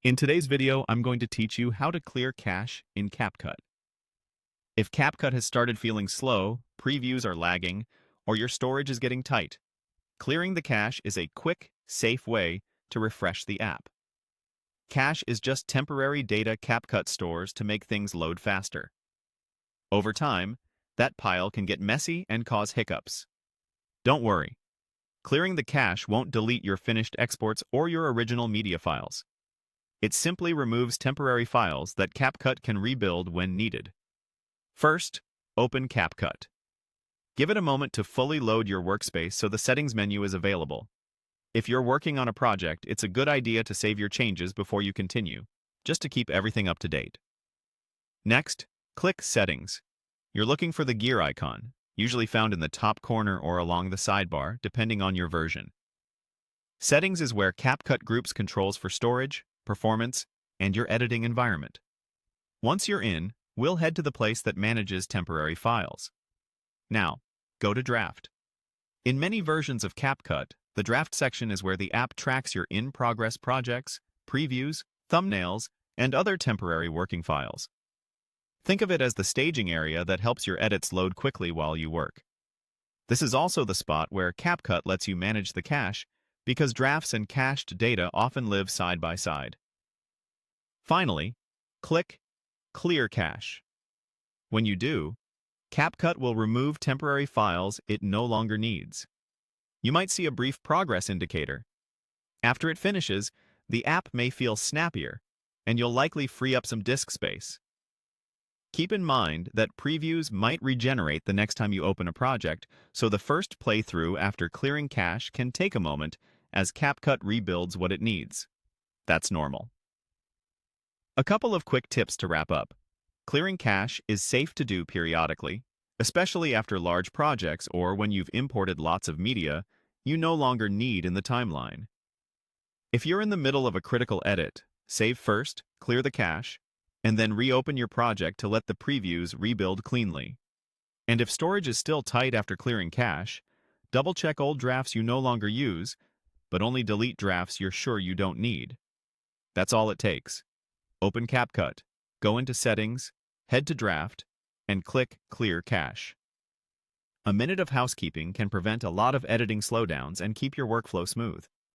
In today's video, I'm going to teach you how to clear cache in CapCut. If CapCut has started feeling slow, previews are lagging, or your storage is getting tight, clearing the cache is a quick, safe way to refresh the app. Cache is just temporary data CapCut stores to make things load faster. Over time, that pile can get messy and cause hiccups. Don't worry. Clearing the cache won't delete your finished exports or your original media files. It simply removes temporary files that CapCut can rebuild when needed. First, open CapCut. Give it a moment to fully load your workspace so the settings menu is available. If you're working on a project, it's a good idea to save your changes before you continue, just to keep everything up to date. Next, click Settings. You're looking for the gear icon, usually found in the top corner or along the sidebar, depending on your version. Settings is where CapCut groups controls for storage, performance, and your editing environment. Once you're in, we'll head to the place that manages temporary files. Now, go to Draft. In many versions of CapCut, the Draft section is where the app tracks your in-progress projects, previews, thumbnails, and other temporary working files. Think of it as the staging area that helps your edits load quickly while you work. This is also the spot where CapCut lets you manage the cache, because drafts and cached data often live side by side. Finally, click Clear Cache. When you do, CapCut will remove temporary files it no longer needs. You might see a brief progress indicator. After it finishes, the app may feel snappier, and you'll likely free up some disk space. Keep in mind that previews might regenerate the next time you open a project, so the first playthrough after clearing cache can take a moment as CapCut rebuilds what it needs. That's normal. A couple of quick tips to wrap up. Clearing cache is safe to do periodically, especially after large projects or when you've imported lots of media you no longer need in the timeline. If you're in the middle of a critical edit, save first, clear the cache, and then reopen your project to let the previews rebuild cleanly. And if storage is still tight after clearing cache, double-check old drafts you no longer use, but only delete drafts you're sure you don't need. That's all it takes. Open CapCut, go into Settings, head to Draft, and click Clear Cache. A minute of housekeeping can prevent a lot of editing slowdowns and keep your workflow smooth.